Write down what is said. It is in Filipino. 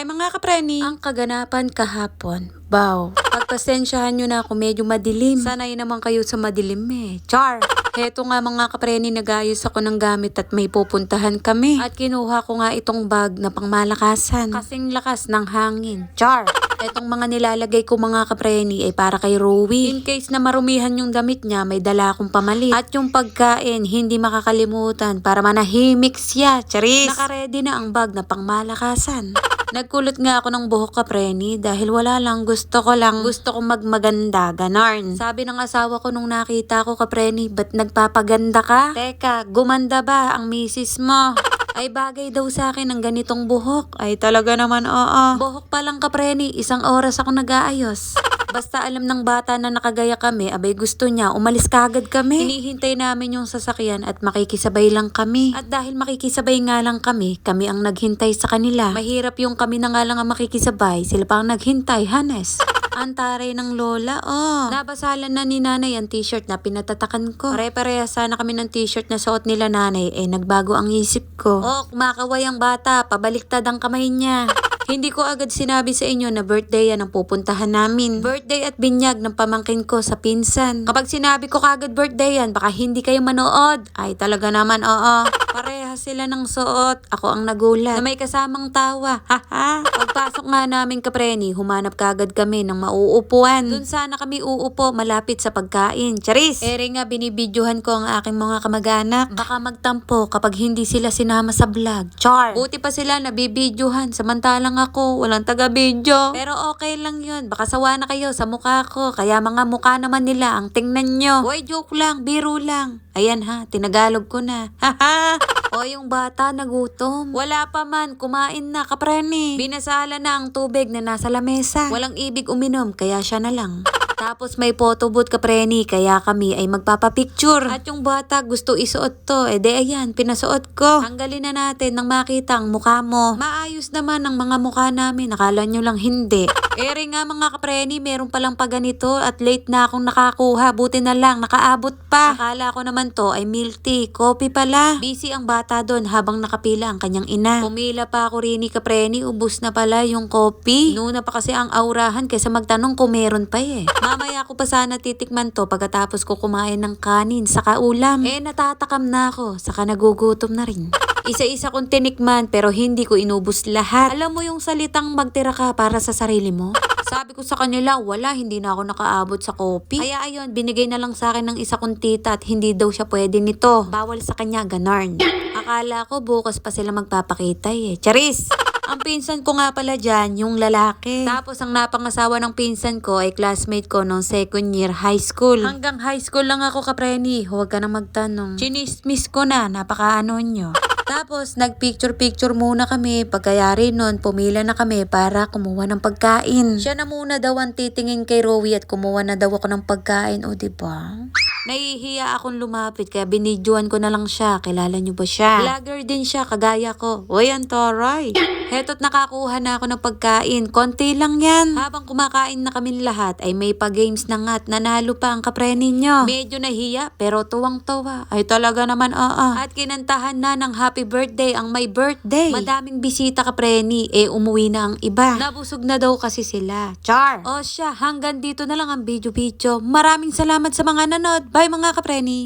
Bye mga kapreni! Ang kaganapan kahapon. Bow. Pagpasensyahan nyo na ako medyo madilim. Sanay naman kayo sa madilim eh. Char! Heto nga mga kapreni, nagayos ako ng gamit at may pupuntahan kami. At kinuha ko nga itong bag na pangmalakasan. Kasing lakas ng hangin. Char! Etong mga nilalagay ko mga kapreni ay para kay Rowie. In case na marumihan yung damit niya, may dala akong pamalit. At yung pagkain, hindi makakalimutan para manahimik siya. Charis! Nakaredy na ang bag na pangmalakasan. Nagkulot nga ako ng buhok kapreni dahil wala lang, gusto kong magmaganda, ganarn. Sabi ng asawa ko nung nakita ko kapreni, ba't nagpapaganda ka? Teka, gumanda ba ang misis mo? Ay bagay daw sa akin ang ganitong buhok. Ay talaga naman oo. Buhok pa lang kapreni, 1 oras ako nag-aayos. Basta alam ng bata na nakagaya kami, abay gusto niya, umalis kagad kami. Hinihintay namin yung sasakyan at makikisabay lang kami. At dahil makikisabay nga lang kami ang naghintay sa kanila. Mahirap yung kami na nga lang ang makikisabay, sila pa ang naghintay, Hanes. Antare ng lola, oh. Nabasalan na ni nanay ang t-shirt na pinatatakan ko. Pare-pareha sana kami ng t-shirt na suot nila nanay, nagbago ang isip ko. Oh, kumakaway ang bata, pabaliktad ang kamay niya. Hindi ko agad sinabi sa inyo na birthday yan ang pupuntahan namin. Birthday at binyag ng pamangkin ko sa pinsan. Kapag sinabi ko kagad birthday yan, baka hindi kayo manood. Ay talaga naman, oo. Pareha sila ng suot. Ako ang nagulat. Na may kasamang tawa. Haha. Pagpasok nga namin kapreni, humanap kagad kami ng mauupuan. Doon sana kami uupo malapit sa pagkain. Charis! Ere nga binibidyohan ko ang aking mga kamag-anak. Baka magtampo kapag hindi sila sinama sa vlog. Char! Buti pa sila nabibidyohan. Samantalang ako, walang taga-video. Pero okay lang yun. Baka sawa na kayo sa mukha ko. Kaya mga mukha naman nila ang tingnan nyo. Uy, joke lang, biro lang. Ayan ha, tinagalog ko na. Haha! O yung bata nagutom. Wala pa man, kumain na kapreni. Binasala na ang tubig na nasa lamesa. Walang ibig uminom, kaya siya na lang. Tapos may photo booth kapreni, kaya kami ay magpapapicture. At yung bata gusto isuot to, de ayan, pinasuot ko. Tanggalin na natin nang makita ang mukha mo. Maayos naman ang mga mukha namin, nakala nyo lang hindi. Ere nga mga kapreni, meron palang paganito at late na akong nakakuha. Buti na lang, nakaabot pa. Akala ko naman to ay milk tea, coffee pala. Busy ang bata doon habang nakapila ang kanyang ina. Pumila pa ako rin ni kapreni, ubus na pala yung coffee. Nuna pa kasi ang aurahan kaysa magtanong kung meron pa eh. Mamaya ko pa sana titikman to pagkatapos ko kumain ng kanin saka ulam. Natatakam na ako, saka nagugutom na rin. Isa-isa kong tinikman pero hindi ko inubos lahat. Alam mo yung salitang magtira ka para sa sarili mo? Sabi ko sa kanila, wala, hindi na ako nakaabot sa kopi. Kaya ayun, binigay na lang sa akin ng isa kong tita at hindi daw siya pwede nito. Bawal sa kanya, ganarn. Akala ko bukas pa sila magpapakita eh. Charis! Ang pinsan ko nga pala dyan, yung lalaki. Tapos ang napangasawa ng pinsan ko ay classmate ko nung 2nd year high school. Hanggang high school lang ako kapreni, huwag ka na magtanong. Chinismis ko na, napakaano nyo. Tapos nagpicture-picture muna kami. Pagkayari nun, pumila na kami para kumuha ng pagkain. Siya na muna daw ang titingin kay Rowie at kumuha na daw ako ng pagkain. O diba? Nahihiya akong lumapit kaya binidyoan ko na lang siya. Kilala niyo ba siya? Vlogger din siya, kagaya ko. Uy, Antoray! Heto't nakakuha na ako ng pagkain. Konti lang yan. Habang kumakain na kami lahat ay may pa-games na nga at nanalo pa ang kapreni nyo. Medyo nahiya pero tuwang-tuwa. Ay talaga naman oo. At kinantahan na ng happy birthday ang my birthday. Madaming bisita kapreni, umuwi na ang iba. Nabusog na daw kasi sila. Char! O siya, hanggang dito na lang ang video. Maraming salamat sa mga nanood. Bye mga kapreni!